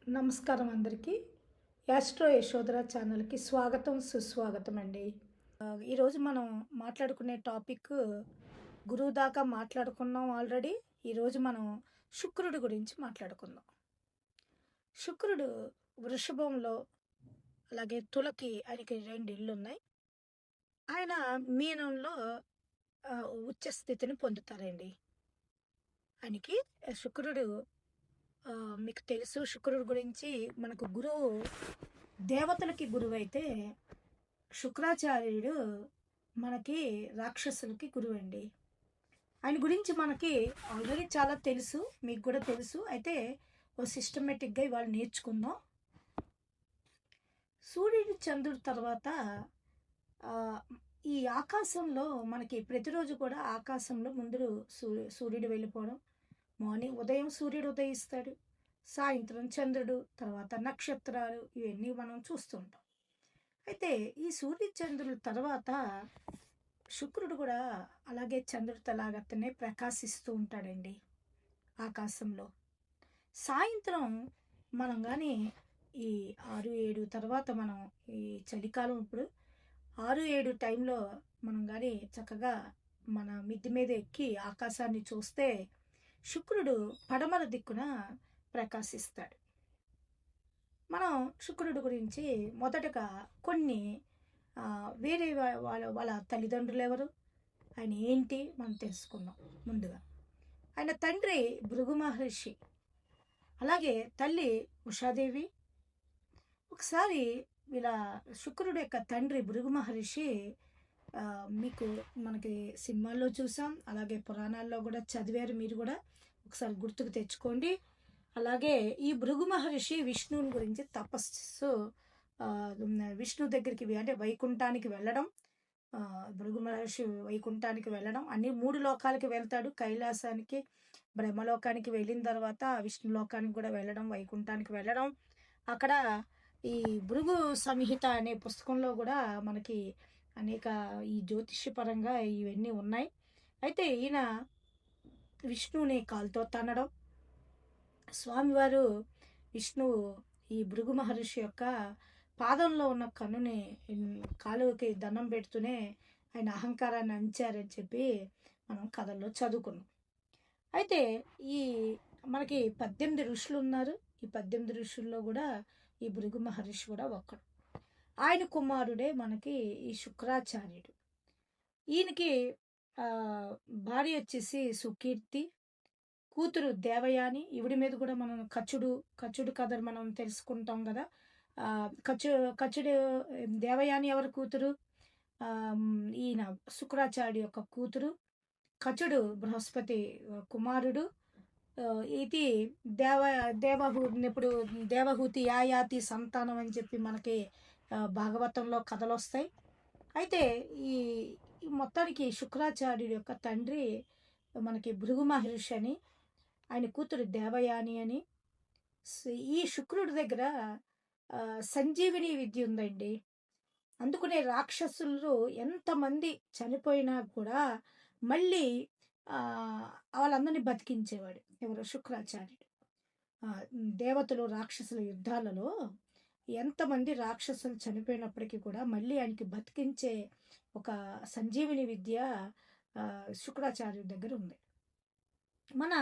నమస్కారం అందరికీ. యాస్ట్రో యశోధర ఛానల్‌కి స్వాగతం, సుస్వాగతం అండి. ఈరోజు మనం మాట్లాడుకునే టాపిక్ గురువు దాకా మాట్లాడుకున్నాం ఆల్రెడీ. ఈరోజు మనం శుక్రుడి గురించి మాట్లాడుకుందాం. శుక్రుడు వృషభంలో, అలాగే తులకి ఆయనకి 2 ఇళ్ళున్నాయి. ఆయన మీనంలో ఉచ్చ స్థితిని పొందుతారండి. ఆయనకి శుక్రుడు మీకు తెలుసు శుక్రుడి గురించి. మనకు గురువు దేవతలకి గురువైతే శుక్రాచార్యుడు మనకి రాక్షసులకి గురువండి. ఆయన గురించి మనకి ఆల్రెడీ చాలా తెలుసు, మీకు కూడా తెలుసు. అయితే ఓ సిస్టమేటిక్గా ఇవాళ నేర్చుకుందాం. సూర్యుడు చంద్రుడి తర్వాత ఆ, ఈ ఆకాశంలో మనకి ప్రతిరోజు కూడా ఆకాశంలో ముందు సూర్యుడు వెళ్ళిపోవడం. మార్నింగ్ ఉదయం సూర్యుడు ఉదయిస్తాడు, సాయంత్రం చంద్రుడు, తర్వాత నక్షత్రాలు, ఇవన్నీ మనం చూస్తుంటాం. అయితే ఈ సూర్య చంద్రుల తర్వాత శుక్రుడు కూడా అలాగే చంద్రుడితో లాగానే ప్రకాశిస్తూ ఉంటాడండి ఆకాశంలో. సాయంత్రం మనం కానీ ఈ 6-7 తర్వాత మనం ఈ చలికాలం ఇప్పుడు 6-7 టైంలో మనం కానీ చక్కగా మన మిద్ది మీద ఎక్కి ఆకాశాన్ని చూస్తే శుక్రుడు పడమర దిక్కున ప్రకాశిస్తాడు. మనం శుక్రుడు గురించి మొదటగా కొన్ని వేరే వాళ్ళ వాళ్ళ తల్లిదండ్రులు ఎవరు, ఆయన ఏంటి మనం తెలుసుకుందాం. ముందుగా ఆయన తండ్రి భృగు మహర్షి, అలాగే తల్లి ఉషాదేవి. ఒకసారి వీళ్ళ శుక్రుడు యొక్క తండ్రి భృగు మహర్షి మీకు మనకి సినిమాల్లో చూసాం, అలాగే పురాణాల్లో కూడా చదివారు. మీరు కూడా ఒకసారి గుర్తుకు తెచ్చుకోండి. అలాగే ఈ భృగు మహర్షి విష్ణువుని గురించి తపస్సు, విష్ణు దగ్గరికి అంటే వైకుంఠానికి వెళ్ళడం. భృగు మహర్షి వైకుంఠానికి వెళ్ళడం, అన్ని 3 లోకాలకి వెళ్తాడు. కైలాసానికి, బ్రహ్మలోకానికి వెళ్ళిన తర్వాత విష్ణు లోకానికి కూడా వెళ్ళడం, వైకుంఠానికి వెళ్ళడం. అక్కడ ఈ భృగు సంహిత అనే పుస్తకంలో కూడా మనకి అనేక ఈ జ్యోతిష్యపరంగా ఇవన్నీ ఉన్నాయి. అయితే ఈయన విష్ణువుని కాలుతో తన్నడం, స్వామివారు విష్ణువు ఈ భృగు మహర్షి యొక్క పాదంలో ఉన్న కన్నుని కాలువకి దండం పెడుతూనే ఆయన అహంకారాన్ని అంచారని చెప్పి మనం కథల్లో చదువుకున్నాం. అయితే ఈ మనకి 18 ఋషులు ఉన్నారు. ఈ 18 ఋషుల్లో కూడా ఈ భృగు మహర్షి కూడా ఒక్కడు. ఆయన కుమారుడే మనకి ఈ శుక్రాచార్యుడు. ఈయనకి భార్య వచ్చేసి సుకీర్తి, కూతురు దేవయాని. ఈవిడి మీద కూడా మనం కచుడు కథ మనం తెలుసుకుంటాం కదా. కచుడు దేవయాని ఎవరి కూతురు? ఈయన శుక్రాచార్యుడు యొక్క కూతురు. కచుడు బృహస్పతి కుమారుడు. ఇది ఇప్పుడు దేవహూతి యాయాతి సంతానం అని చెప్పి మనకి భాగవతంలో కథలు వస్తాయి. అయితే ఈ మొత్తానికి శుక్రాచార్యుడి యొక్క తండ్రి మనకి భృగు మహర్షి అని, ఆయన కూతురు దేవయాని అని. ఈ శుక్రుడి దగ్గర సంజీవిని విద్య ఉందండి. అందుకనే రాక్షసులు ఎంతమంది చనిపోయినా కూడా మళ్ళీ వాళ్ళందరినీ బతికించేవాడు ఎవరు? శుక్రాచార్యుడు. దేవతలు రాక్షసుల యుద్ధాలలో ఎంతమంది రాక్షసులు చనిపోయినప్పటికీ కూడా మళ్ళీ ఆయనకి బతికించే ఒక సంజీవిని విద్య శుక్రాచార్యుడి దగ్గర ఉంది. మన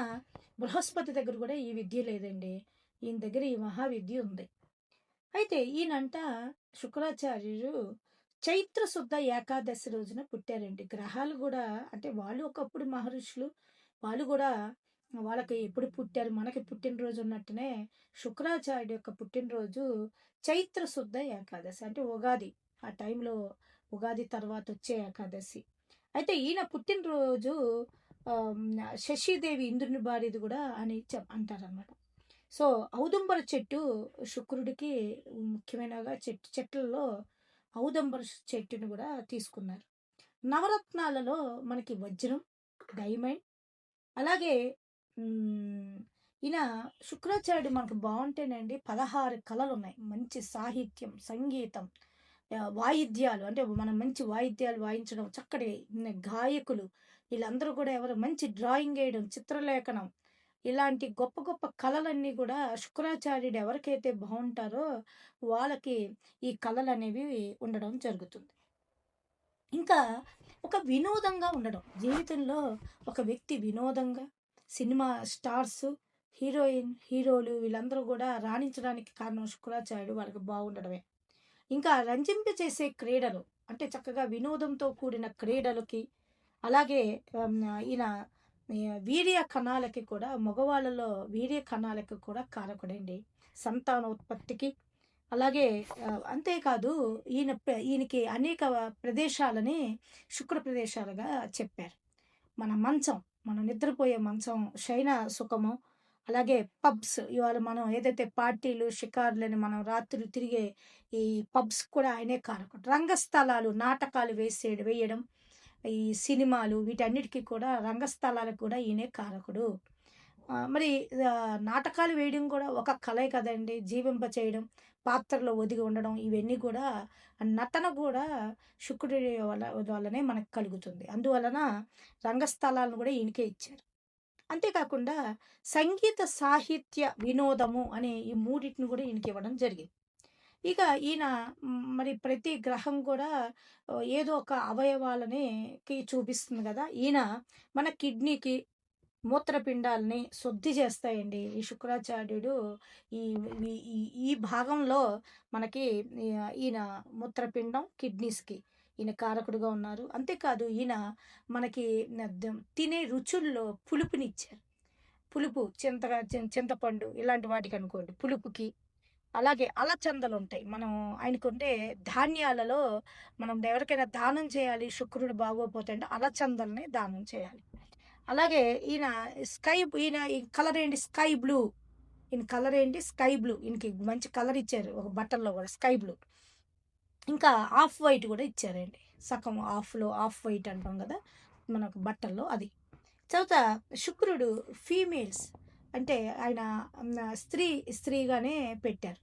బృహస్పతి దగ్గర కూడా ఈ విద్య లేదండి, ఈయన దగ్గర ఈ మహావిద్య ఉంది. అయితే ఈయనంట శుక్రాచార్యుడు చైత్ర శుద్ధ ఏకాదశి రోజున పుట్టారండి. గ్రహాలు కూడా అంటే వాళ్ళు ఒకప్పుడు మహర్షులు, వాళ్ళు కూడా వాళ్ళకి ఎప్పుడు పుట్టారు, మనకి పుట్టినరోజు ఉన్నట్టునే శుక్రాచార్యుడు యొక్క పుట్టినరోజు చైత్ర శుద్ధ ఏకాదశి అంటే ఉగాది. ఆ టైంలో ఉగాది తర్వాత వచ్చే ఏకాదశి. అయితే ఈయన పుట్టినరోజు శశిదేవి ఇంద్రుని భార్యది కూడా అని అంటారనమాట. సో ఔదుంబర చెట్టు శుక్రుడికి ముఖ్యమైనగా చెట్లలో ఔదంబర చెట్టుని కూడా తీసుకున్నారు. నవరత్నాలలో మనకి వజ్రం, డైమండ్, అలాగే ఈయన శుక్రాచార్యుడు మనకు బాగుంటేనండి 16 కళలు ఉన్నాయి. మంచి సాహిత్యం, సంగీతం, వాయిద్యాలు అంటే మనం మంచి వాయిద్యాలు వాయించడం, చక్కటి గాయకులు, వీళ్ళందరూ కూడా ఎవరు మంచి డ్రాయింగ్ వేయడం, చిత్రలేఖనం, ఇలాంటి గొప్ప గొప్ప కళలన్నీ కూడా శుక్రాచార్యుడు ఎవరికైతే బావుంటారో వాళ్ళకి ఈ కళలనేవి ఉండడం జరుగుతుంది. ఇంకా ఒక వినోదంగా ఉండడం. జీవితంలో ఒక వ్యక్తి వినోదంగా సినిమా స్టార్స్, హీరోలు వీళ్ళందరూ గూడా రాణించడానికి కారణం శుక్రాచార్యుడు వాళ్ళకి బాగుండడమే. ఇంకా రంజింపచేసే క్రీడలు అంటే చక్కగా వినోదంతో కూడిన క్రీడలకి, అలాగే ఆహ్, ఈయన వీర్య కణాలకి కూడా మగవాళ్ళలో వీర్య కణాలకి కూడా కారకుడండి. సంతానోత్పత్తికి అలాగే అంతేకాదు ఈయనకి అనేక ప్రదేశాలని శుక్ర ప్రదేశాలుగా చెప్పారు. మన మంచం, మనం నిద్రపోయే మంచం శయన సుఖము, అలాగే పబ్స్ ఇవాళ మనం ఏదైతే పార్టీలు, షికారులని మనం రాత్రులు తిరిగే ఈ పబ్స్ కూడా ఆయనే కారకుడు. రంగస్థలాలు, నాటకాలు వేయడం, ఈ సినిమాలు వీటన్నిటికి కూడా రంగస్థలాలకు కూడా ఈయనే కారకుడు. మరి నాటకాలు వేయడం కూడా ఒక కళే కదండీ! జీవింపచేయడం, పాత్రలో ఒదిగి ఉండడం ఇవన్నీ కూడా నటన కూడా శుక్రుడి వల్లనే మనకు కలుగుతుంది. అందువలన రంగస్థలాలను కూడా ఈయనకే ఇచ్చారు. అంతేకాకుండా సంగీత, సాహిత్య, వినోదము అనే ఈ మూడిటిని కూడా ఈయనకివ్వడం జరిగింది. ఇక ఈయన మరి ప్రతి గ్రహం కూడా ఏదో ఒక చూపిస్తుంది గదా! ఈయన మన కిడ్నీకి మూత్రపిండాల్ని శుద్ధి చేస్తాయండి. ఈ శుక్రాచార్యుడు ఈ ఈ ఈ ఈ భాగంలో మనకి ఈయన మూత్రపిండం, కిడ్నీస్‌కి ఈయన కారకుడుగా ఉన్నారు. అంతేకాదు ఈయన మనకి తినే రుచుల్లో పులుపునిచ్చారు. పులుపు చింతపండు ఇలాంటి వాటికనుకోండి పులుపుకి. అలాగే అలచందలుంటాయి. ఆయనకుండే ధాన్యాలలో మనం ఎవరికైనా దానం చేయాలి, శుక్రుడు బాగోపోతే అంటే అలచందల్ని దానం చేయాలి. అలాగే ఈయన ఈ కలర్ ఏంటి స్కై బ్లూ. ఈయన కలర్ ఏంటి స్కై బ్లూ. ఈయనకి మంచి కలర్ ఇచ్చారు ఒక బట్టల్లో గూడా స్కై బ్లూ. ఇంకా ఆఫ్ వైట్ గూడా ఇచ్చారండి. సగం ఆఫ్ వైట్ అంటాం గదా! మనకు బట్టల్లో అది. తర్వాత శుక్రుడు ఫీమేల్స్ అంటే ఆయన స్త్రీగానే పెట్టారు.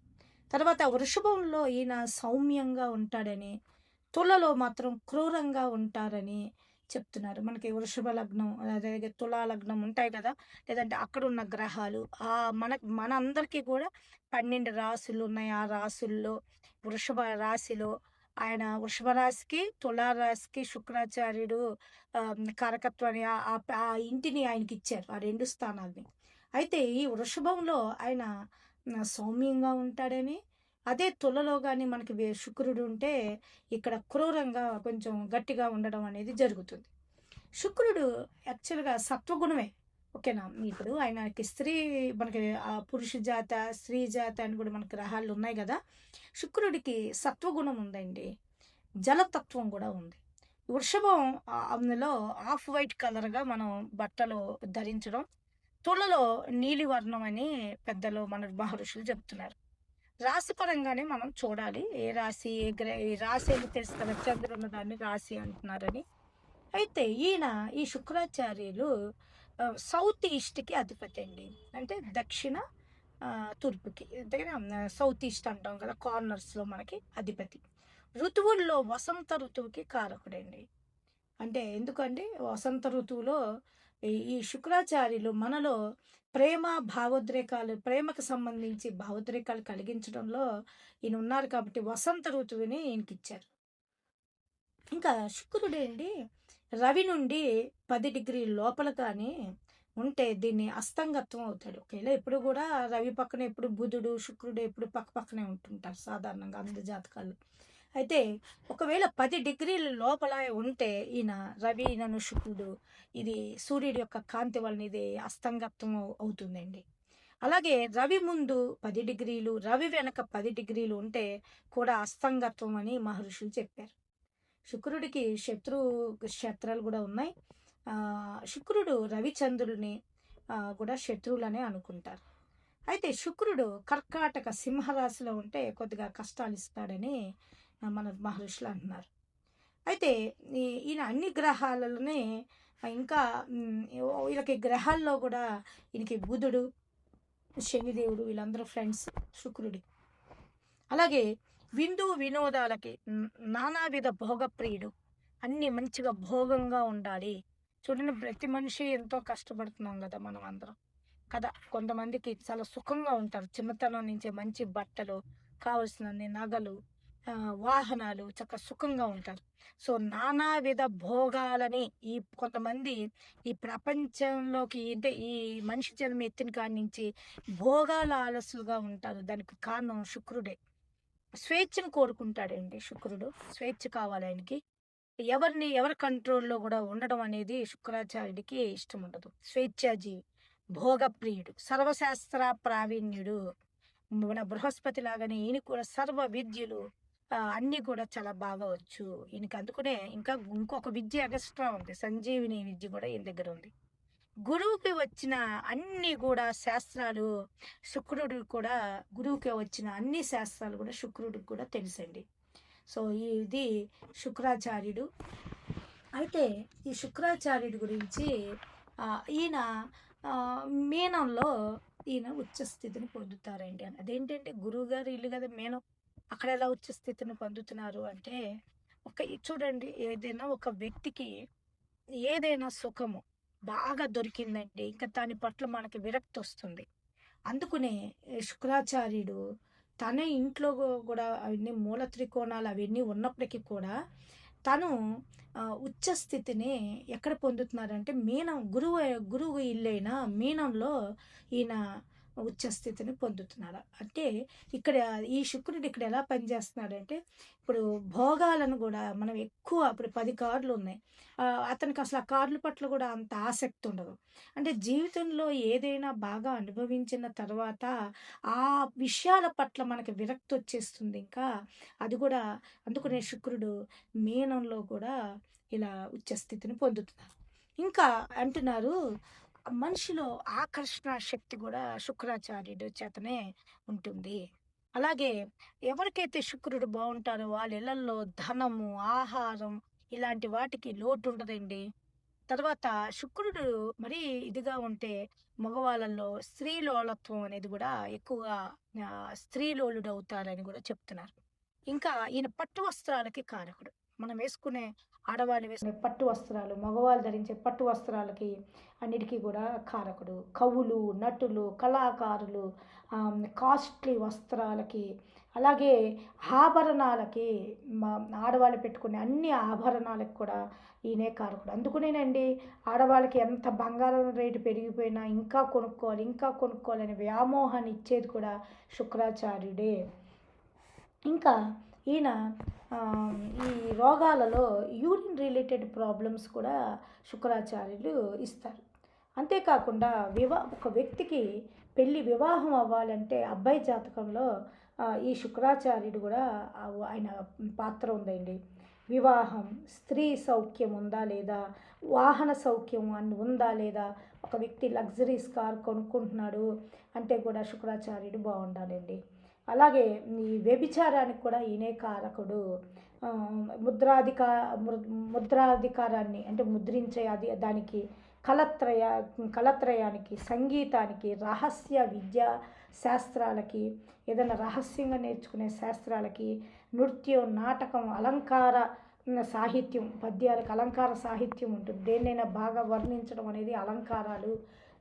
తర్వాత వృషభంలో ఈయన సౌమ్యంగా ఉంటాడని, తులలో మాత్రం క్రూరంగా ఉంటారని చెప్తున్నారు. మనకి వృషభ లగ్నం, అలాగే తులా లగ్నం ఉంటాయి కదా! లేదంటే అక్కడున్న గ్రహాలు మనందరికీ కూడా 12 రాసులున్నాయి. ఆ రాసుల్లో వృషభ రాశిలో ఆయన వృషభ రాశికి, తులా రాశికి శుక్రాచార్యుడు కారకత్వాన్ని ఆ ఇంటిని ఆయనకిచ్చారు. ఆ 2 స్థానాల్ని. అయితే ఈ వృషభంలో ఆయన సౌమ్యంగా ఉంటాడని, అదే తులలో గాని మనకి శుక్రుడు ఉంటే ఇక్కడ క్రూరంగా కొంచెం గట్టిగా ఉండడం అనేది జరుగుతుంది. శుక్రుడు యాక్చువల్‌గా సత్వగుణమే. ఓకేనా? ఇప్పుడు ఆయనకి మనకి పురుష జాత, స్త్రీ జాత అని కూడా మనకి గ్రహాలున్నాయి గదా! శుక్రుడికి సత్వగుణం ఉందండి. జలతత్వం గూడా ఉంది. వృషభం అందులో ఆఫ్ వైట్ కలర్‌గా మనం బట్టలు ధరించడం, తులలో నీలివర్ణం అని పెద్దలు మన మహర్షులు చెప్తున్నారు. రాశి పరంగానే మనం చూడాలి. ఏ రాశి, ఈ రాశి అని తెలుసు కదా! చంద్రుడున్న దాన్ని రాశి అంటున్నారని. అయితే ఈ శుక్రాచార్యులు సౌత్ ఈస్ట్‌కి అధిపతి అండి. అంటే దక్షిణ తూర్పుకి దగ్గర సౌత్ ఈస్ట్ అంటాం కదా! కార్నర్స్‌లో మనకి అధిపతి. ఋతువుల్లో వసంత ఋతువుకి కారకుడండి. అంటే ఎందుకంటే వసంత ఋతువులో ఈ శుక్రాచార్యులు మనలో ప్రేమకు సంబంధించి భావోద్రేకాలు కలిగించడంలో ఈయన ఉన్నారు కాబట్టి వసంత ఋతువుని ఈయనకిచ్చారు. ఇంకా శుక్రుడేంటి రవి నుండి 10 డిగ్రీల లోపల కానీ ఉంటే దీన్ని అస్తంగత్వం అవుతాడు. ఒకవేళ ఎప్పుడు కూడా రవి పక్కన ఎప్పుడు బుధుడు, శుక్రుడు ఎప్పుడు పక్కనే ఉంటుంటారు సాధారణంగా అందరి జాతకాలు. అయితే ఒకవేళ 10 డిగ్రీల లోపల ఉంటే ఈయన శుక్రుడు ఇది సూర్యుడి యొక్క కాంతి వలన ఇది అస్తంగత్వం అవుతుందండి. అలాగే రవి ముందు 10 డిగ్రీలు, రవి వెనక 10 డిగ్రీలు ఉంటే కూడా అస్తంగత్వం అని మహర్షులు చెప్పారు. శుక్రుడికి క్షేత్రాలు కూడా ఉన్నాయి. శుక్రుడు రవిచంద్రుడిని కూడా శత్రువులనే అనుకుంటారు. అయితే శుక్రుడు కర్కాటక సింహరాశిలో ఉంటే కొద్దిగా కష్టాలు ఇస్తాడని మన మహర్షులు అంటున్నారు. అయితే ఈయన అన్ని గ్రహాలలోనే ఇంకా వీళ్ళకి గ్రహాల్లో కూడా ఈయనకి బుధుడు, శనిదేవుడు వీళ్ళందరూ ఫ్రెండ్స్ శుక్రుడి. అలాగే వినోదాలకి నానావిధ భోగప్రియుడు. అన్నీ మంచిగా భోగంగా ఉండాలి. చూడండి ప్రతి మనిషి ఎంతో కష్టపడుతున్నాం కదా మనం అందరం. కదా! కొంతమందికి చాలా సుఖంగా ఉంటారు. చిన్నతనం నుంచే మంచి బట్టలు, కావాల్సినన్ని నగలు, వాహనాలు చక్కగా సుఖంగా ఉంటారు. సో, నానావిధ భోగాలని కొంతమంది ఈ ప్రపంచంలోకి అంటే ఈ మనిషి జన్మ ఎత్తిన కాడి నుంచి భోగాల ఆలస్యులుగా ఉంటారు. దానికి కారణం శుక్రుడే. స్వేచ్ఛను కోరుకుంటాడండి శుక్రుడు. స్వేచ్ఛ కావాలి ఆయనకి. ఎవరి కంట్రోల్‌లో గూడా ఉండడం అనేది శుక్రాచార్యుడికి ఇష్టముండదు. స్వేచ్ఛాజీవి, భోగప్రియుడు, సర్వశాస్త్ర ప్రావీణ్యుడు. మన బృహస్పతి లాగానే ఈయన కూడా సర్వ విద్యలు అన్నీ కూడా చాలా బాగా వచ్చు. ఈయనకి అందుకనే ఇంకా ఇంకొక విద్య ఎగస్ట్రా ఉంది. సంజీవిని విద్య గూడా ఈయన దగ్గర ఉంది. గురువుకి వచ్చిన అన్నీ గూడా శాస్త్రాలు గురువుకి వచ్చిన అన్ని శాస్త్రాలు గూడా శుక్రుడికి కూడా తెలుసండి. సో, ఇది శుక్రాచార్యుడు. అయితే ఈ శుక్రాచార్యుడి గురించి ఈయన మీనంలో ఈయన ఉచ్చ స్థితిని పొందుతారండి. అదేంటంటే గురువుగారు ఇల్లు కదా మీనం. అక్కడ ఎలా ఉచ్చ స్థితిని పొందుతున్నారు అంటే, చూడండి, ఏదైనా ఒక వ్యక్తికి ఏదైనా సుఖము బాగా దొరికిందంటే ఇంకా దాని పట్ల మనకి విరక్తి వస్తుంది. అందుకనే శుక్రాచార్యుడు తన ఇంట్లో కూడా అవన్నీ మూల త్రికోణాలు అవన్నీ ఉన్నప్పటికీ కూడా తను ఉచ్చ స్థితిని ఎక్కడ పొందుతున్నారంటే మీనం, గురువు ఇల్లైన మీనంలో ఈయన ఉచ్చ స్థితిని పొందుతున్నాడు. అంటే ఇక్కడ ఈ శుక్రుడు ఇక్కడ ఎలా పనిచేస్తున్నాడంటే, ఇప్పుడు భోగాలను కూడా మనం ఎక్కువ ఇప్పుడు 10 కార్లు ఉన్నాయి. అతనికి అసలు ఆ కార్ల పట్ల కూడా అంత ఆసక్తి ఉండదు. అంటే జీవితంలో ఏదైనా బాగా అనుభవించిన తర్వాత ఆ విషయాల పట్ల మనకి విరక్తి వచ్చేస్తుంది. ఇంకా అది కూడా అందుకనే శుక్రుడు మీనంలో కూడా ఇలా ఉచ్చ స్థితిని పొందుతున్నారు. ఇంకా అంటున్నారు, మనిషిలో ఆకర్షణ శక్తి కూడా శుక్రాచార్యుడు చేతనే ఉంటుంది. అలాగే ఎవరికైతే శుక్రుడు బాగుంటారో వాళ్ళ ఇళ్లల్లో ధనము, ఆహారం ఇలాంటి వాటికి లోటు ఉండదండి. తర్వాత శుక్రుడు మరీ ఇదిగా ఉంటే మగవాళ్ళల్లో స్త్రీలోలత్వం అనేది కూడా ఎక్కువగా స్త్రీలోలుడు అవుతారని కూడా చెప్తున్నారు. ఇంకా ఈయన పట్టు వస్త్రాలకి కారకుడు. మనం వేసుకునే ఆడవాళ్ళు వేసుకునే పట్టు వస్త్రాలు, మగవాళ్ళు ధరించే పట్టు వస్త్రాలకి అన్నిటికీ కూడా కారకుడు. కవులు, నటులు, కళాకారులు, కాస్ట్లీ వస్త్రాలకి, అలాగే ఆభరణాలకి, ఆడవాళ్ళు పెట్టుకునే అన్ని ఆభరణాలకు కూడా ఈయనే కారకుడు. అందుకునేనండి ఆడవాళ్ళకి ఎంత బంగారం రేటు పెరిగిపోయినా ఇంకా కొనుక్కోవాలి, ఇంకా కొనుక్కోవాలని వ్యామోహాన్ని ఇచ్చేది కూడా శుక్రాచార్యుడే. ఇంకా ఈయన ఈ రోగాలలో యూరిన్ రిలేటెడ్ ప్రాబ్లమ్స్ కూడా శుక్రాచార్యులు ఇస్తారు. అంతేకాకుండా ఒక వ్యక్తికి వివాహం అవ్వాలంటే అబ్బాయి జాతకంలో ఈ శుక్రాచార్యుడు కూడా ఆయన పాత్ర ఉందండి. వివాహం, స్త్రీ సౌఖ్యం ఉందా లేదా, వాహన సౌఖ్యం ఉందా లేదా, ఒక వ్యక్తి లగ్జరీస్ కార్ కొనుక్కుంటున్నాడు అంటే కూడా శుక్రాచార్యుడు బాగుండాలండి. అలాగే ఈ వ్యభిచారానికి కూడా ఈయనే కారకుడు. ముద్రాధికారాన్ని అంటే ముద్రించే దానికి కళత్రయానికి, సంగీతానికి, రహస్య విద్యా శాస్త్రాలకి, ఏదైనా రహస్యంగా నేర్చుకునే శాస్త్రాలకి, నృత్యం, నాటకం, అలంకార సాహిత్యం, పద్యాలకు అలంకార సాహిత్యం ఉంటుంది. దేన్నైనా బాగా వర్ణించడం అనేది అలంకారాలు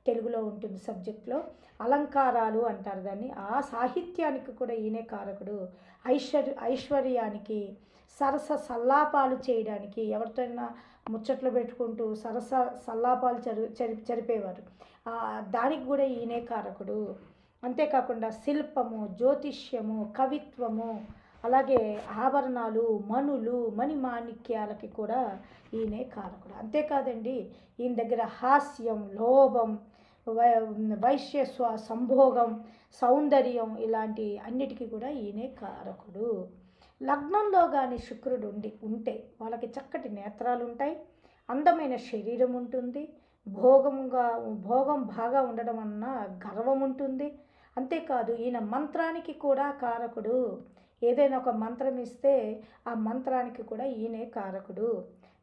తెలుగులో ఉంటుంది సబ్జెక్ట్లో. అలంకారాలు అంటారు దాన్ని. ఆ సాహిత్యానికి కూడా ఈయనే కారకుడు. ఐశ్వర్యానికి, సరస సల్లాపాలు చేయడానికి, ఎవరితోనైనా ముచ్చట్లు పెట్టుకుంటూ సల్లాపాలు జరిపేవారు, దానికి కూడా ఈయనే కారకుడు. అంతేకాకుండా శిల్పము, జ్యోతిష్యము, కవిత్వము, అలాగే ఆభరణాలు, మణులు, మణిమాణిక్యాలకి కూడా ఈయనే కారకుడు. అంతేకాదండి, ఈయన దగ్గర హాస్యం, లోభం, సంభోగం, సౌందర్యం ఇలాంటి అన్నిటికీ కూడా ఈయనే కారకుడు. లగ్నంలో కానీ శుక్రుడు ఉంటే వాళ్ళకి చక్కటి నేత్రాలు ఉంటాయి, అందమైన శరీరం ఉంటుంది, భోగం బాగా ఉండడం అన్న గర్వం ఉంటుంది. అంతేకాదు ఈయన మంత్రానికి కూడా కారకుడు. ఏదైనా ఒక మంత్రం ఇస్తే ఆ మంత్రానికి కూడా ఈయనే కారకుడు.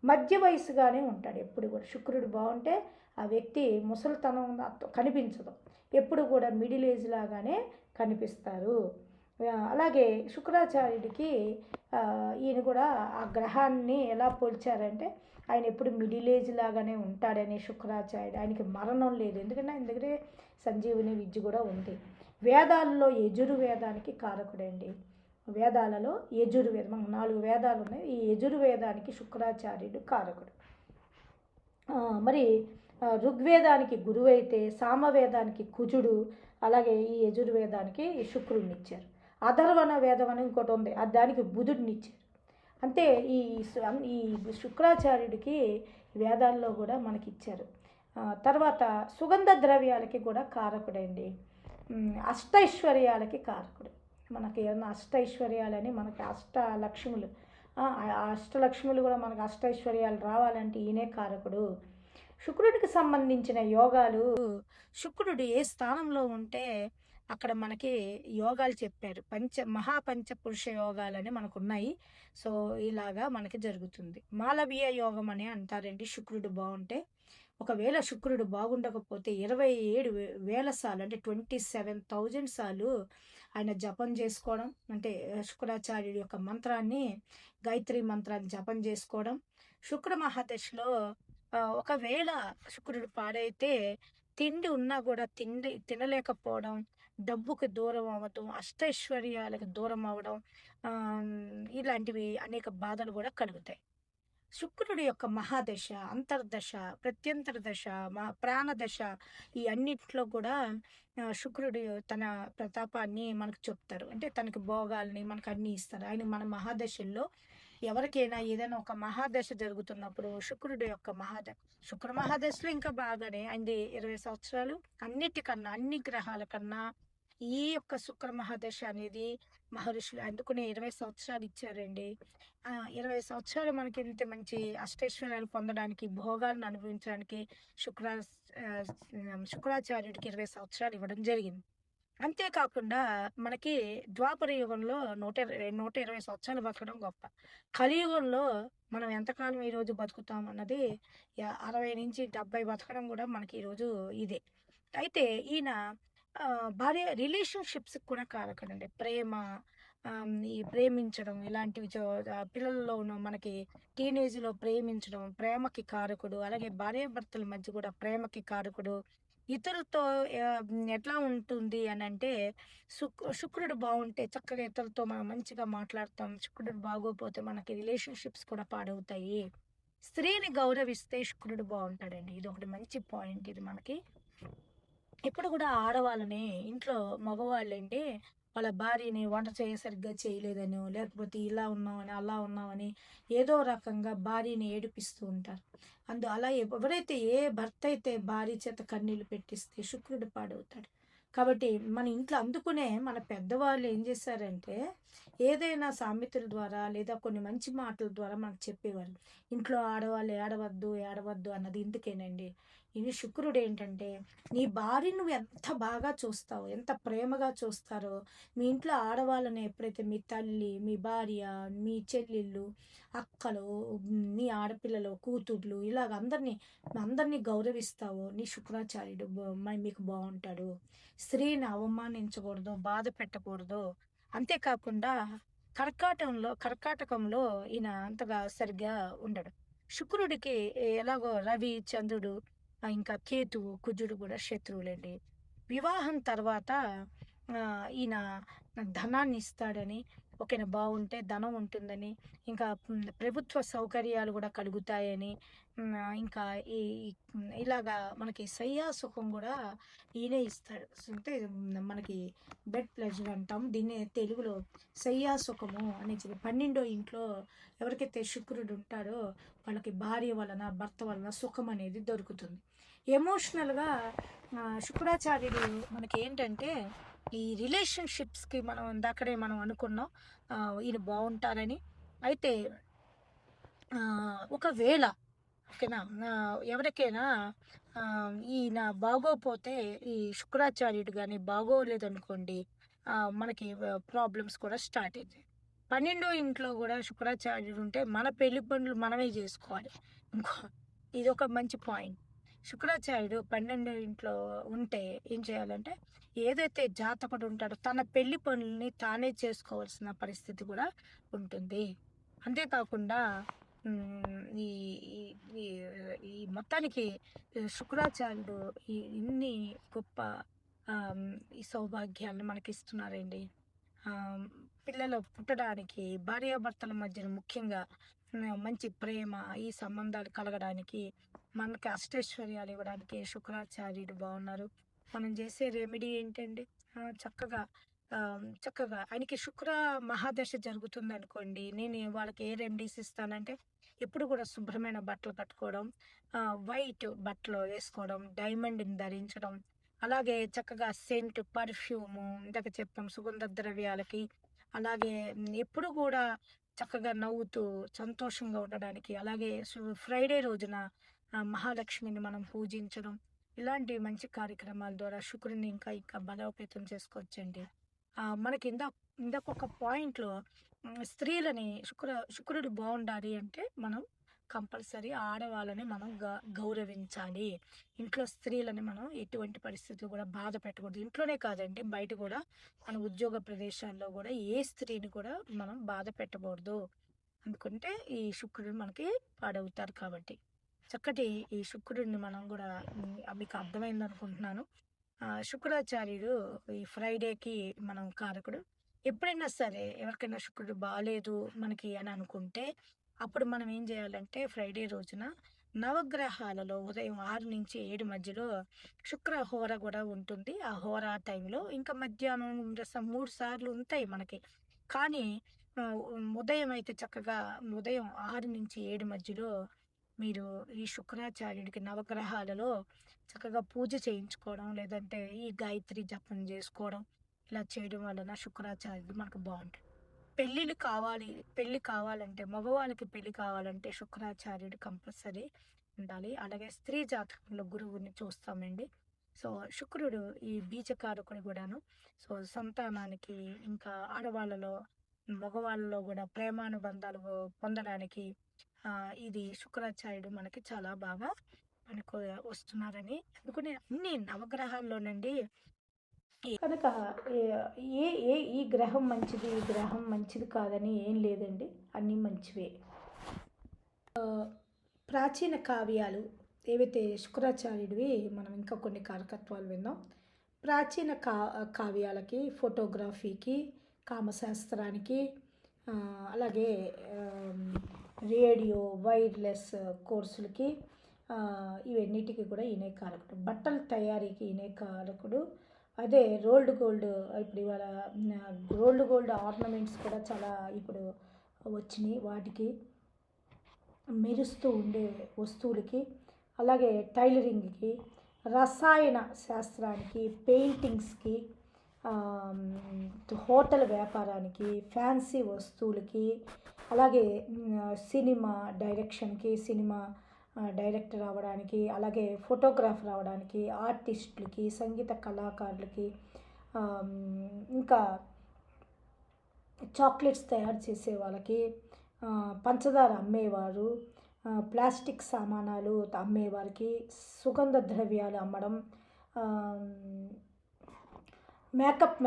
మధ్య వయసుగానే ఉంటాడు ఎప్పుడు కూడా. శుక్రుడు బాగుంటే ఆ వ్యక్తి ముసలితనం కనిపించదు, ఎప్పుడు కూడా మిడిల్ ఏజ్ లాగానే కనిపిస్తారు. అలాగే శుక్రాచార్యుడికి ఈయన కూడా ఆ గ్రహాన్ని ఎలా పోల్చారంటే ఆయన ఎప్పుడు మిడిల్ ఏజ్ లాగానే ఉంటాడని శుక్రాచార్యుడు. ఆయనకి మరణం లేదు, ఎందుకంటే ఆయన దగ్గరే సంజీవుని విద్య కూడా ఉంది. వేదాల్లో యజుర్వేదానికి కారకుడండి. వేదాలలో యజుర్వేదం, మనకు 4 వేదాలు ఉన్నాయి. ఈ యజుర్వేదానికి శుక్రాచార్యుడు కారకుడు. మరి ఋగ్వేదానికి గురువు అయితే సామవేదానికి కుజుడు, అలాగే ఈ యజుర్వేదానికి శుక్రుడిని ఇచ్చారు. అధర్వణ వేదం అని ఇంకోటి ఉంది, దానికి బుధుడిని ఇచ్చారు. అంతే ఈ శుక్రాచార్యుడికి వేదాల్లో కూడా మనకి ఇచ్చారు. తర్వాత సుగంధ ద్రవ్యాలకి కూడా కారకుడండి. అష్టైశ్వర్యాలకి కారకుడు. మనకి ఏమన్నా అష్టైశ్వర్యాలని, మనకి అష్టలక్ష్ములు, అష్టలక్ష్ములు కూడా మనకు అష్టైశ్వర్యాలు రావాలంటే ఈయనే కారకుడు. శుక్రుడికి సంబంధించిన యోగాలు, శుక్రుడు ఏ స్థానంలో ఉంటే అక్కడ మనకి యోగాలు చెప్పారు. మహాపంచ పురుష యోగాలని మనకు ఉన్నాయి. సో ఇలాగా మనకి జరుగుతుంది. మాలవీయ యోగం అని అంటారండి శుక్రుడు బాగుంటే. ఒకవేళ శుక్రుడు బాగుండకపోతే 27,000 సార్లు, అంటే 27,000 సార్లు ఆయన జపం చేసుకోవడం, అంటే శుక్రాచార్యుడి యొక్క మంత్రాన్ని, గాయత్రి మంత్రాన్ని జపం చేసుకోవడం. శుక్ర మహాదశలో ఒకవేళ శుక్రుడు పాడైతే తిండి ఉన్నా కూడా తినలేకపోవడం, డబ్బుకి దూరం అవ్వడం, అష్టైశ్వర్యాలకు దూరం అవ్వడం, ఇలాంటివి అనేక బాధలు కూడా కలుగుతాయి. శుక్రుడి యొక్క మహాదశ, అంతర్దశ, ప్రత్యంతర దశ, ప్రాణదశ, ఈ అన్నిట్లో కూడా శుక్రుడు తన ప్రతాపాన్ని మనకు చెప్తారు. అంటే తనకి భోగాల్ని మనకు అన్నీ ఇస్తారు. ఆయన మన మహాదశల్లో ఎవరికైనా ఏదైనా ఒక మహాదశ జరుగుతున్నప్పుడు శుక్రుడి యొక్క శుక్ర మహాదశలో ఇంకా బాగానే అయింది. 20 సంవత్సరాలు అన్నిటికన్నా, అన్ని గ్రహాల కన్నా ఈ యొక్క శుక్ర మహాదశ అనేది మహర్షులు అందుకునే 20 సంవత్సరాలు ఇచ్చారండి. 20 సంవత్సరాలు మనకి ఇంత మంచి అష్టైశ్వర్యాలు పొందడానికి, భోగాలను అనుభవించడానికి శుక్రాచార్యుడికి 20 సంవత్సరాలు ఇవ్వడం జరిగింది. అంతేకాకుండా మనకి ద్వాపర యుగంలో 120 సంవత్సరాలు బతకడం గొప్ప. కలియుగంలో మనం ఎంతకాలం ఈరోజు బతుకుతాం అన్నది 60 నుంచి 70 బతకడం కూడా మనకి ఈరోజు ఇదే. అయితే ఈయన భార్య రిలేషన్షిప్స్కి కూడా కారకుడండి. ప్రేమ, ఈ ప్రేమించడం, ఇలాంటివి పిల్లల్లో ఉన్న మనకి టీనేజ్లో ప్రేమించడం, ప్రేమకి కారకుడు. అలాగే భార్యాభర్తల మధ్య కూడా ప్రేమకి కారకుడు. ఇతరులతో ఎట్లా ఉంటుంది అని అంటే శుక్రుడు బాగుంటే చక్కగా ఇతరులతో మనం మంచిగా మాట్లాడతాం. శుక్రుడు బాగోపోతే మనకి రిలేషన్షిప్స్ కూడా పాడవుతాయి. స్త్రీని గౌరవిస్తే శుక్రుడు బాగుంటాడండి. ఇది ఒకటి మంచి పాయింట్. ఇది మనకి ఇప్పుడు కూడా ఆడవాళ్ళని, ఇంట్లో మగవాళ్ళండి వాళ్ళ భార్యని వంట సరిగ్గా చేయలేదనో, లేకపోతే ఇలా ఉన్నామని, అలా ఉన్నామని ఏదో రకంగా భార్యని ఏడిపిస్తూ ఉంటారు. అలా ఎవరైతే ఏ భర్త అయితే భార్య చేత కన్నీళ్ళు పెట్టిస్తే శుక్రుడు పాడవుతాడు. కాబట్టి మన ఇంట్లో అందుకునే మన పెద్దవాళ్ళు ఏం చేశారంటే ఏదైనా సామెతల ద్వారా లేదా కొన్ని మంచి మాటల ద్వారా మనకు చెప్పేవారు. ఇంట్లో ఆడవాళ్ళు ఏడవద్దు అన్నది ఇందుకేనండి. ఇది శుక్రుడు ఏంటంటే నీ భార్య నువ్వు ఎంత బాగా చూస్తావో, ఎంత ప్రేమగా చూస్తారో, మీ ఇంట్లో ఆడవాళ్ళని ఎప్పుడైతే మీ తల్లి, మీ భార్య, మీ చెల్లెళ్ళు, అక్కలు, నీ ఆడపిల్లలు, కూతుర్లు, ఇలాగ అందరినీ గౌరవిస్తావో నీ శుక్రాచార్యుడు మీకు బాగుంటాడు. స్త్రీని అవమానించకూడదు, బాధ పెట్టకూడదు. అంతేకాకుండా కర్కాటకంలో ఈయన అంతగా సరిగ్గా ఉండడు. శుక్రుడికి ఎలాగో రవి, చంద్రుడు, ఇంకా కేతువు, కుజుడు కూడా శత్రువులండి. వివాహం తర్వాత ఈయన ధనాన్ని ఇస్తాడని, ఓకేనా, బాగుంటే ధనం ఉంటుందని, ఇంకా ప్రభుత్వ సౌకర్యాలు కూడా కలుగుతాయని, ఇంకా ఇలాగా మనకి శయ్యాసుఖం కూడా ఈయనే ఇస్తాడు. అంటే మనకి బెడ్ ప్లెజర్ అంటాం దీన్ని తెలుగులో. శయ్యాసుఖము అని చెప్పి 12వ ఇంట్లో ఎవరికైతే శుక్రుడు ఉంటాడో వాళ్ళకి భార్య వలన, భర్త వలన సుఖం అనేది దొరుకుతుంది. ఎమోషనల్గా శుక్రాచార్యుడు మనకి ఏంటంటే ఈ రిలేషన్షిప్స్కి మనం ఇందాకడే మనం అనుకున్నాం ఈయన బాగుంటారని. అయితే ఒకవేళ ఓకేనా ఎవరికైనా ఈయన బాగోపోతే, ఈ శుక్రాచార్యుడు కానీ బాగోలేదనుకోండి, మనకి ప్రాబ్లమ్స్ కూడా స్టార్ట్ అవుతాయి. 12వ ఇంట్లో కూడా శుక్రాచార్యుడు ఉంటే మన పెళ్లి పనులు మనమే చేసుకోవాలి. ఇంకో ఇది ఒక మంచి పాయింట్. శుక్రాచార్యుడు 12 ఇంట్లో ఉంటే ఏం చేయాలంటే, ఏదైతే జాతకుడు ఉంటాడో తన పెళ్లి పనుల్ని తానే చేసుకోవాల్సిన పరిస్థితి కూడా ఉంటుంది. అంతేకాకుండా ఈ ఈ ఈ ఈ మొత్తానికి శుక్రాచార్యుడు ఇన్ని గొప్ప ఈ సౌభాగ్యాలను మనకిస్తున్నారండి. ఆహ్, పిల్లలు పుట్టడానికి, భార్యాభర్తల మధ్యన ముఖ్యంగా మంచి ప్రేమ, ఈ సంబంధాలు కలగడానికి, మనకి అష్టైశ్వర్యాలు ఇవ్వడానికి శుక్రాచార్యుడు బావున్నారు. మనం చేసే రెమెడీ ఏంటండి? చక్కగా చక్కగా ఆయనకి శుక్ర మహాదశ జరుగుతుందనుకోండి, నేను వాళ్ళకి ఏ రెమెడీస్ ఇస్తానంటే, ఎప్పుడు కూడా శుభ్రమైన బట్టలు కట్టుకోవడం, వైట్ బట్టలు వేసుకోవడం, డైమండ్‌ని ధరించడం, అలాగే చక్కగా సెంట్, పర్ఫ్యూము ఇందాక చెప్పాం సుగంధ ద్రవ్యాలకి, అలాగే ఎప్పుడు కూడా చక్కగా నవ్వుతూ సంతోషంగా ఉండడానికి, అలాగే ఫ్రైడే రోజున మహాలక్ష్మిని మనం పూజించడం, ఇలాంటి మంచి కార్యక్రమాల ద్వారా శుక్రుడిని ఇంకా ఇంకా బలోపేతం చేసుకోవచ్చండి. మనకి ఇందాకొక పాయింట్‌లో స్త్రీలని శుక్రుడు బావుండాలి అంటే మనం కంపల్సరీ ఆడవాళ్ళని మనం గౌరవించాలి. ఇంట్లో స్త్రీలని మనం ఎటువంటి పరిస్థితుల్లో కూడా బాధ పెట్టకూడదు. ఇంట్లోనే కాదండి, బయట కూడా మన ఉద్యోగ ప్రదేశాల్లో కూడా ఏ స్త్రీని కూడా మనం బాధ పెట్టకూడదు. ఎందుకంటే ఈ శుక్రుడు మనకి పాడవుతారు కాబట్టి. చక్కటి ఈ శుక్రుడిని మనం కూడా మీకు అర్థమైందనుకుంటున్నాను. శుక్రాచార్యుడు ఈ ఫ్రైడేకి మనం కారకుడు. ఎప్పుడైనా సరే ఎవరికైనా శుక్రుడు బాలేదు మనకి అని అనుకుంటే, అప్పుడు మనం ఏం చేయాలంటే ఫ్రైడే రోజున నవగ్రహాలలో ఉదయం 6-7 మధ్యలో శుక్ర హోర కూడా ఉంటుంది. ఆ హోర టైంలో ఇంకా మధ్యాహ్నం 3 సార్లు ఉంటాయి మనకి. కానీ ఉదయం అయితే చక్కగా ఉదయం 6-7 మధ్యలో మీరు ఈ శుక్రాచార్యుడికి నవగ్రహాలలో చక్కగా పూజ చేయించుకోవడం, లేదంటే ఈ గాయత్రి జపం చేసుకోవడం, ఇలా చేయడం వలన శుక్రాచార్యుడు మనకు బాగుంటుంది. పెళ్ళి కావాలంటే, మగవాళ్ళకి పెళ్ళి కావాలంటే శుక్రాచార్యుడు కంపల్సరీ ఉండాలి. అలాగే స్త్రీ జాతకంలో గురువుని చూస్తామండి. సో శుక్రుడు ఈ బీజకారకుడు కూడాను. సో సంతానానికి, ఇంకా ఆడవాళ్ళలో మగవాళ్ళలో కూడా ప్రేమానుబంధాలు పొందడానికి ఇది శుక్రాచార్యుడు మనకి చాలా బాగా పనికి వస్తున్నారని అందుకని అన్ని నవగ్రహాల్లోనండి. కనుక ఏ ఏ ఈ గ్రహం మంచిది, ఈ గ్రహం మంచిది కాదని ఏం లేదండి, అన్నీ మంచివే. ప్రాచీన కావ్యాలు ఏవైతే శుక్రాచార్యుడివి, మనం ఇంకా కొన్ని కారకత్వాలు విందాం. ప్రాచీన కావ్యాలకి, ఫోటోగ్రఫీకి, కామశాస్త్రానికి, అలాగే రేడియో, వైర్లెస్ కోర్సులకి, ఇవన్నిటికీ కూడా ఈయనే కారకుడు. బట్టల తయారీకి ఈయనే కారకుడు. అదే రోల్డ్ గోల్డ్, ఇప్పుడు ఇవాళ గోల్డ్ ఆర్నమెంట్స్ కూడా చాలా ఇప్పుడు వచ్చినాయి. వాటికి మెరుస్తూ ఉండే వస్తువులకి, అలాగే టైలరింగ్కి, రసాయన శాస్త్రానికి, పెయింటింగ్స్కి, హోటల్ వ్యాపారానికి, ఫ్యాన్సీ వస్తువులకి, అలాగే సినిమా డైరెక్షన్కి, సినిమా డైరెక్టర్ అవ్వడానికి, అలాగే ఫోటోగ్రాఫర్ అవ్వడానికి, ఆర్టిస్టులకి, సంగీత కళాకారులకి, ఇంకా చాక్లెట్స్ తయారు చేసే వాళ్ళకి, పంచదార అమ్మేవారు, ప్లాస్టిక్ సామానాలు అమ్మేవారికి, సుగంధ ద్రవ్యాలు అమ్మడం, మేకప్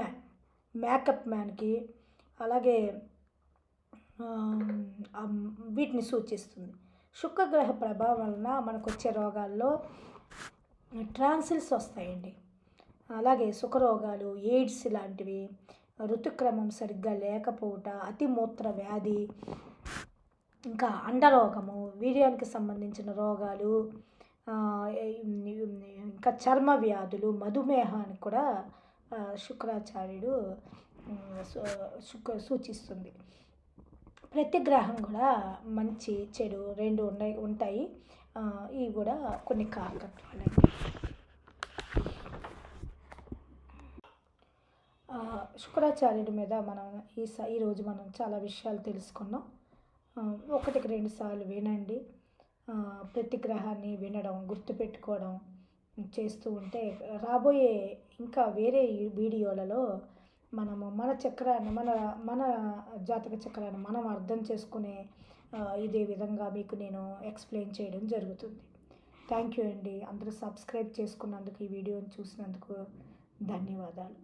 మ్యాన్కి, అలాగే వీటిని సూచిస్తుంది. శుక్రగ్రహ ప్రభావం వలన మనకు వచ్చే రోగాల్లో ట్రాన్సిల్స్ వస్తాయండి. అలాగే సుఖరోగాలు, ఎయిడ్స్ లాంటివి, ఋతుక్రమం సరిగ్గా లేకపోవట, అతిమూత్ర వ్యాధి, ఇంకా అండరోగము, వీర్యానికి సంబంధించిన రోగాలు, ఇంకా చర్మ వ్యాధులు, మధుమేహానికి కూడా శుక్రాచార్యుడు సూచిస్తుంది. ప్రతి గ్రహం కూడా మంచి చెడు రెండు ఉంటాయి. ఇవి కూడా కొన్ని కారకత్వాలు. శుక్రాచార్యుడి మీద మనం ఈరోజు మనం చాలా విషయాలు తెలుసుకున్నాం. 1-2 సార్లు వినండి. ప్రతి గ్రహాన్ని వినడం, గుర్తుపెట్టుకోవడం చేస్తూ ఉంటే రాబోయే ఇంకా వేరే వీడియోలలో మనము మన చక్రాన్ని, మన జాతక చక్రాన్ని మనం అర్థం చేసుకునే ఇదే విధంగా మీకు నేను ఎక్స్ప్లెయిన్ చేయడం జరుగుతుంది. థ్యాంక్ యూ అండి. అందరూ సబ్స్క్రైబ్ చేసుకున్నందుకు, ఈ వీడియోని చూసినందుకు ధన్యవాదాలు.